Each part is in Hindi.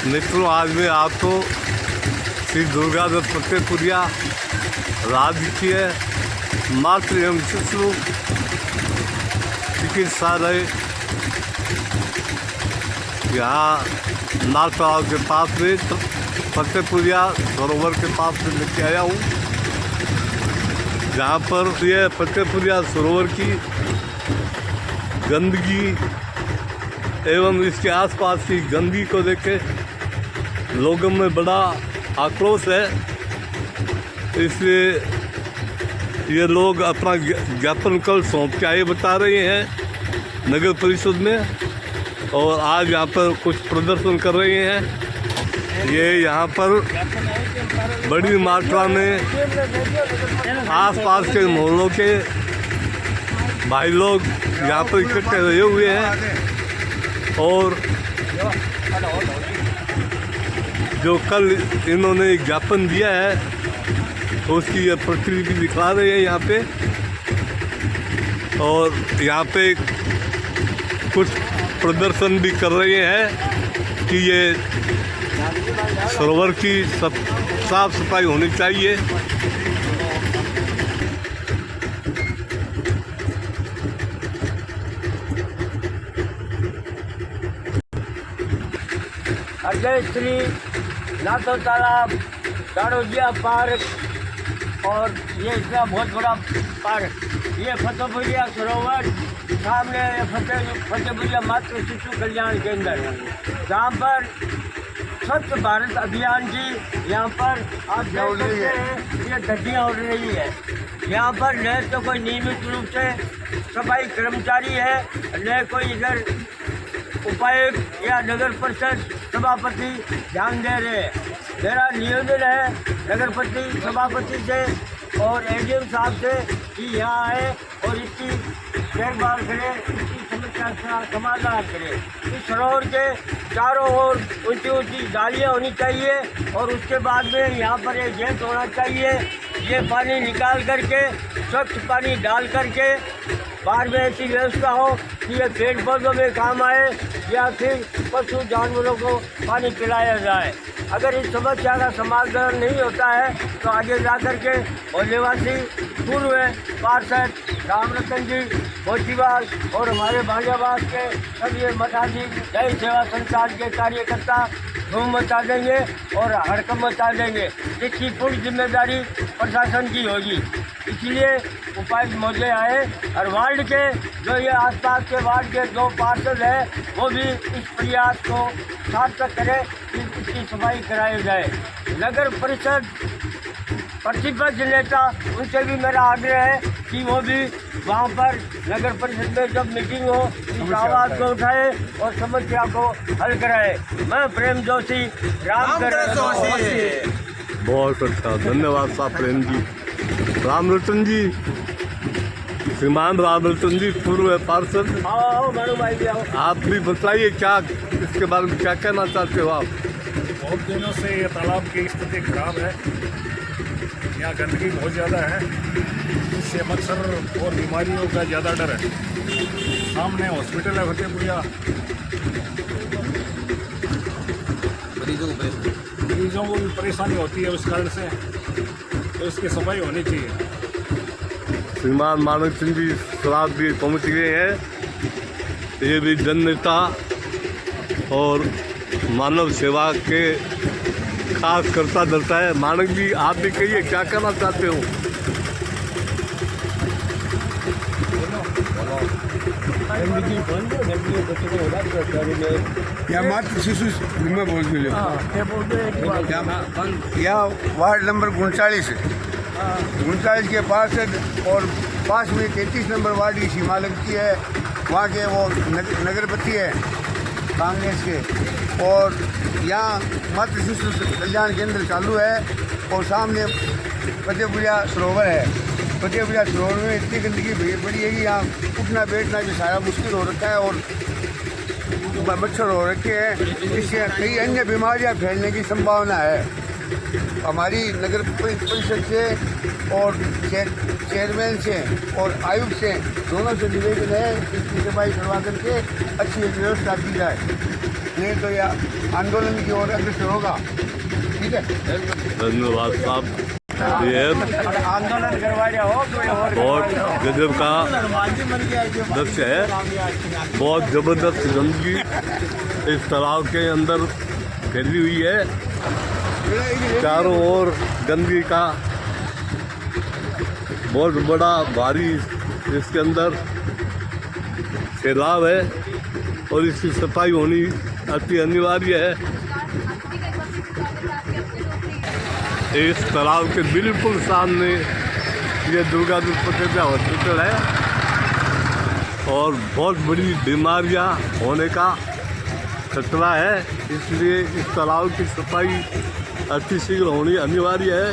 मित्रों, आज मैं आपको श्री दुर्गादत्त फतेहपुरिया राजकीय मातृ एवं शिशु चिकित्सालय यहाँ नाल तालाब के पास में फतेहपुरिया सरोवर के पास में लेके आया हूँ, जहाँ पर यह फतेहपुरिया सरोवर की गंदगी एवं इसके आसपास की गंदगी को लेकर लोगों में बड़ा आक्रोश है। इसलिए ये लोग अपना ज्ञापन कल सौंप के आए बता रहे हैं नगर परिषद में, और आज यहाँ पर कुछ प्रदर्शन कर रहे हैं। ये यहाँ पर बड़ी मात्रा में आसपास के मोहल्लों के भाई लोग यहाँ पर इकट्ठे हुए हुए हैं, और जो कल इन्होंने ज्ञापन दिया है तो उसकी ये प्रतिलिपि दिखा रहे हैं यहाँ पे। और यहाँ पे कुछ प्रदर्शन भी कर रहे हैं कि ये सरोवर की साफ सफाई होनी चाहिए। अजय श्री नाथो तालाब, दाड़ोजिया पार्क, और ये इसका बहुत बड़ा पार्क, ये फतेहपुरिया सरोवर, सामने फतेहपुरिया मातृ शिशु कल्याण केंद्र, जहाँ पर स्वच्छ भारत अभियान की यहाँ पर आप देख सकते हैं ये गड्डियाँ उड़ रही है। यहाँ पर न तो कोई नियमित रूप से सफाई कर्मचारी है, न कोई इधर उपायुक्त या नगर परिषद सभापति ध्यान दे रहे हैं। मेरा निवेदन है नगर परिषद सभापति से और एडीएम साहब से कि यहाँ आए और इसकी देखभाल करें, इसकी समस्या का समाधान करें। इस सरोवर के चारों ओर ऊंची ऊंची डालियाँ होनी चाहिए, और उसके बाद में यहाँ पर एक गेट होना चाहिए। ये पानी निकाल करके स्वच्छ पानी डाल करके बाहर में ऐसी व्यवस्था हो कि ये पेड़ पौधों में काम आए या फिर पशु जानवरों को पानी पिलाया जाए। अगर इस समस्या का समाधान नहीं होता है तो आगे जा कर के मोहल्लेवासी, पूर्व पार्षद रामरतन जी, मोचीवाल और हमारे भाजाबाद के सभी मठाधीश, जय सेवा संस्थान के कार्यकर्ता धूम मचा देंगे और हड़कंप मचा देंगे, जिसकी पूरी जिम्मेदारी प्रशासन की होगी। इसलिए उपायुक्त महोदय आए और वार्ड के जो ये आसपास के वार्ड के 2 पार्षद हैं वो भी इस प्रयास को सार्थक करें कि इसकी सफाई कराई जाए। नगर परिषद प्रतिपक्ष नेता, उनसे भी मेरा आग्रह है कि वो भी वहाँ पर नगर परिषद में जब मीटिंग हो इस आवाज़ को उठाए और समस्या को हल कराए। मैं प्रेम जोशी, रामगढ़ जोशी। बहुत अच्छा, धन्यवाद साहब प्रेम जी। रामरतन जी, श्रीमान रामरतन जी, पूर्व पार्षद, आओ मैडम भाई भी आओ। आप भी बताइए क्या इसके बारे में क्या कहना चाहते हो आप? बहुत दिनों से ये तालाब की स्थिति खराब है, यहाँ गंदगी बहुत ज़्यादा है, इससे मच्छर और बीमारियों का ज़्यादा डर है। सामने हॉस्पिटल है फतेहपुरिया, मरीजों को भी परेशानी होती है उस कारण से, तो इसकी सफाई होनी चाहिए। श्रीमान मानव सिंह जी सराफ भी पहुँच गए हैं। ये भी जन नेता और मानव सेवा के खास करता दलता है। मानव जी, आप भी कहिए क्या कहना चाहते हो? या मातृ शिशु में बोल के या वार्ड नंबर 39 के पास है, और पास में 33 नंबर वार्ड की सीमा लगती है। वहाँ के वो नगरपति है कांग्रेस के, और यहाँ मातृ शिशु कल्याण केंद्र चालू है, और सामने फतेहपुरिया सरोवर है। फतेहपुरिया सरोवर में इतनी गंदगी भरी पड़ी है कि यहाँ उठना बैठना भी सारा मुश्किल हो रखा है, और मच्छर हो रखे हैं। इससे कई अन्य बीमारियाँ फैलने की संभावना है। हमारी नगर परिषद से और चेयरमैन से और आयुक्त से दोनों से निवेदन है कि इसकी सफाई करवा करके अच्छी व्यवस्था की जाए। नहीं तो यह आंदोलन की ओर अग्रसर होगा। ठीक है, धन्यवाद साहब। ये आंदोलन करवा रहे हो कोई और बहुत गजब का दृश्य है, बहुत जबरदस्त गंदगी इस तालाब के अंदर फैली हुई है। चारों ओर गंदगी का बहुत बड़ा भारी इसके अंदर सैलाब है और इसकी सफाई होनी अति अनिवार्य है। इस तालाब के बिल्कुल सामने ये दुर्गापुर पटेजा हॉस्पिटल है और बहुत बड़ी बीमारियां होने का खतरा है, इसलिए इस तालाब की सफाई अतिशीघ्र होनी अनिवार्य है।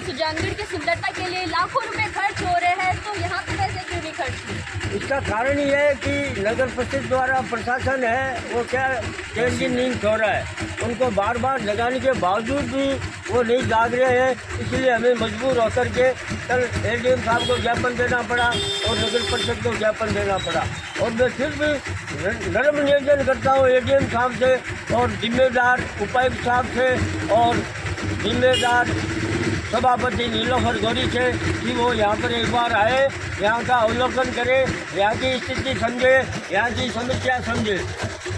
सुजानगढ़ की सुंदरता के लिए लाखों रुपए खर्च हो रहे हैं, तो यहाँ पे पैसे क्यों नहीं खर्च किए? इसका कारण ये है कि नगर परिषद द्वारा प्रशासन है वो क्या चैन की नींद सो रहा है, उनको बार बार जगाने के बावजूद भी वो नहीं जाग रहे हैं। इसलिए हमें मजबूर होकर के कल एडीएम साहब को ज्ञापन देना पड़ा और नगर परिषद को ज्ञापन देना पड़ा। और मैं फिर भी नर्म निवेदन करता हूँ एडीएम साहब से और जिम्मेदार उपायुक्त साहब से और जिम्मेदार सभापति नीलोफर गौरी से कि वो यहाँ पर एक बार आए, यहाँ का अवलोकन करे, यहाँ की स्थिति समझे, यहाँ की समस्या समझे।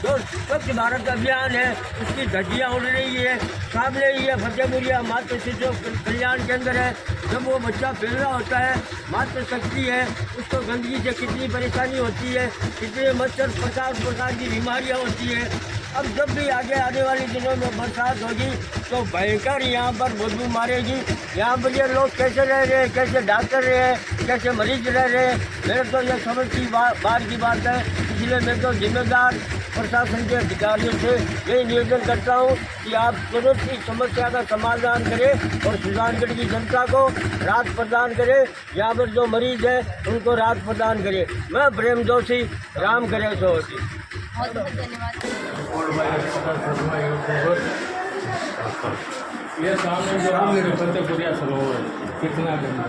जो स्वच्छ भारत अभियान है उसकी धज्जियाँ उड़ रही है, सामने ही है फतेहपुरिया मातृ शिशु कल्याण केंद्र है। जब वो बच्चा पैदा होता है, मातृ शक्ति है, उसको गंदगी से कितनी परेशानी होती है, कितने मच्छर प्रकार की बीमारियाँ होती है। अब जब भी आगे आने वाले दिनों में बरसात होगी तो भयंकर यहाँ पर बदबू मारेगी। यहाँ पर ये लोग कैसे रह रहे हैं, कैसे डॉक्टर रहे हैं, कैसे मरीज रह रहे हैं, मेरे तो ये समझ की बात की बात है। इसलिए मैं तो जिम्मेदार प्रशासन के अधिकारियों से यही निवेदन करता हूँ कि आप तुरंत इस समस्या का समाधान करें और सुजानगढ़ की जनता को राहत प्रदान करें। यहाँ पर जो मरीज है उनको राहत प्रदान करें। मैं प्रेम जोशी, राम करे सोती। बहुत बहुत धन्यवाद। ये सामने जो आपके फतेहपुरिया सरोवर कितना गंदा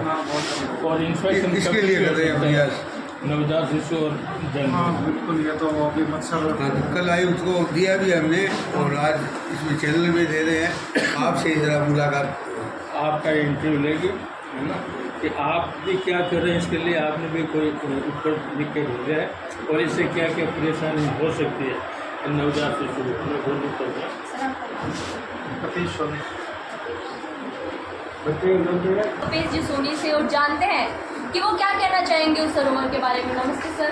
और इंस्पेक्शन इसके लिए कर रहे हैं प्रयास। नवजात शिशु और जन्म। बिल्कुल, ये तो अभी मत्सर कल आयुक्त को दिया भी हमने और आज इसमें चैनल में दे रहे हैं। आपसे जरा मुलाकात आपका इंटरव्यू लेगी, है ना, कि आप भी क्या कर रहे हैं, इसके लिए आपने भी कोई ऊपर लिख के भेजा है और इससे क्या क्या परेशानी हो सकती है नवजात शिशु में बोलने पर। रुपेश जी सोनी से और जानते हैं कि वो क्या कहना चाहेंगे उस सरोवर के बारे में। नमस्ते सर।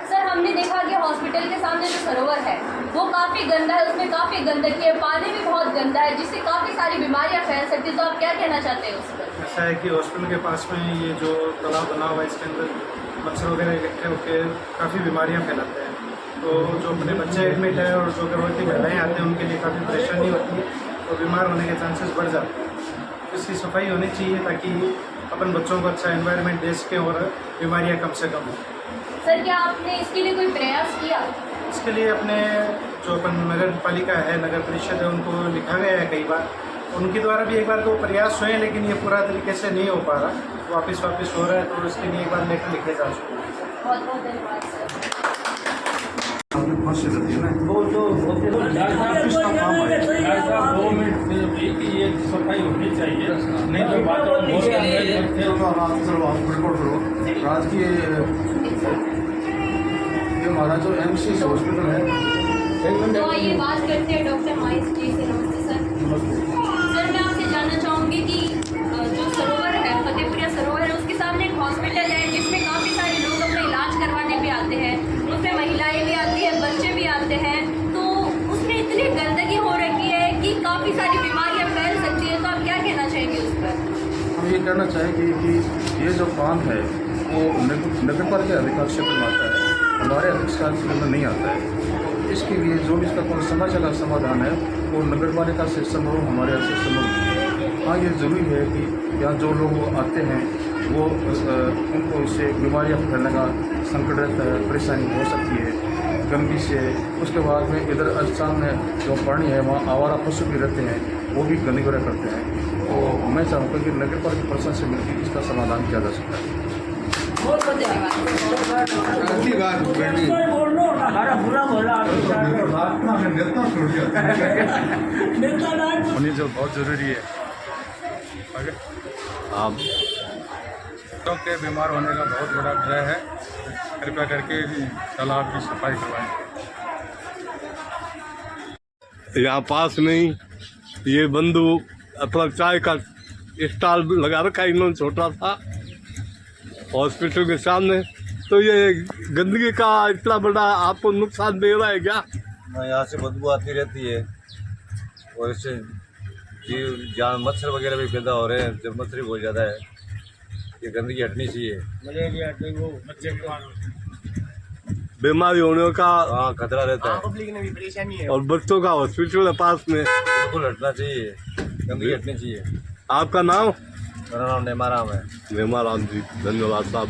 सर, हमने देखा कि हॉस्पिटल के सामने जो सरोवर है वो काफ़ी गंदा है, उसमें काफ़ी गंदगी है, पानी भी बहुत गंदा है, जिससे काफ़ी सारी बीमारियां फैल सकती है। तो आप क्या कहना चाहते हैं उस पर? ऐसा है कि हॉस्पिटल के पास में ये जो तालाब बना हुआ है इसके अंदर मच्छर वगैरह इकट्ठे होकर काफ़ी बीमारियां फैलाते हैं। तो जो अपने बच्चे एडमिट है और जो गर्भवती महिलाएँ आते हैं उनके लिए काफ़ी परेशानी होती है और बीमार होने के चांसेस बढ़ जाते हैं। इसकी सफाई होनी चाहिए ताकि अपन बच्चों को अच्छा एनवायरनमेंट दे सकें और बीमारियाँ कम से कम हों। सर, क्या आपने इसके लिए कोई प्रयास किया? इसके लिए अपने जो अपन नगर पालिका है, नगर परिषद है, उनको लिखा गया है कई बार। उनके द्वारा भी एक बार तो प्रयास हुए, लेकिन ये पूरा तरीके से नहीं हो पा रहा, वापस हो रहा है। तो इसके लिए एक बार लेटर लिखे जा चुके हैं। बहुत बहुत धन्यवाद सर। साहब 2 मिनट की ये सफाई होनी चाहिए, नहीं तो वातावरण राजकीय ये हमारा जो एमसी हॉस्पिटल है। तो आइए बात करते हैं डॉक्टर माइस जी से। नमस्ते सर। सर, मैं आपसे जानना चाहूँगी कि जो सरोवर है, फतेहपुरिया सरोवर है, उसके सामने एक हॉस्पिटल है जिसमें काफ़ी सारे लोग अपना इलाज करवाने भी आते हैं, उसमें महिलाएं भी आती हैं, बच्चे भी आते हैं। तो उसमें इतनी गंदगी हो रखी है कि काफ़ी सारी बीमारियाँ फैल सकती हैं। तो आप क्या कहना चाहेंगे उस पर? हम ये कहना चाहेंगे कि ये जो काम है वो नगर पालिका अधिकार क्षेत्र में आता है, हमारे अधिकार क्षेत्र में नहीं आता है। इसके लिए जो भी इसका कोई समस्या का समाधान है वो नगर पालिका से संभव, हमारे यहाँ से संभव नहीं है। हाँ, ये ज़रूरी है कि यहाँ जो लोग आते हैं वो उनको इससे बीमारियाँ फैलने का संकट रहता है, परेशानी हो सकती है गंदगी से। उसके बाद में इधर सामने जो पानी है वहाँ आवारा पशु भी रहते हैं, वो भी गंदगी वगैरह करते हैं। तो मैं चाहूँगा कि नगर पालिका प्रशासन से मिलकर इसका समाधान किया जा सकता है। बहुत बहुत धन्यवाद। अच्छी बात करनी हमारा बुरा बोला होनी जो बहुत ज़रूरी है। आप बच्चों के बीमार होने का बहुत बड़ा डर है, कृपया करके तालाब की सफाई करवाएं। यहाँ पास में ही ये बंधु अपना चाय का स्टॉल लगा रखा है इन्होंने छोटा सा हॉस्पिटल के सामने। तो ये गंदगी का इतना बड़ा आपको नुकसान दे रहा है क्या? यहाँ से बदबू आती रहती है और इससे जीव जान मच्छर वगैरह भी पैदा हो रहे हैं। जब मच्छर बहुत ज़्यादा है, ये गंदगी हटनी चाहिए। मलेरिया डेंगू बच्चे बीमार बीमारी होने का हाँ खतरा रहता है पब्लिक ने भी परेशानी है। और बच्चों का हॉस्पिटल है पास में। बिल्कुल हटना चाहिए, गंदगी हटनी चाहिए। आपका नाम? मेरा नाम नेमाराम है। नेमाराम जी, धन्यवाद साहब।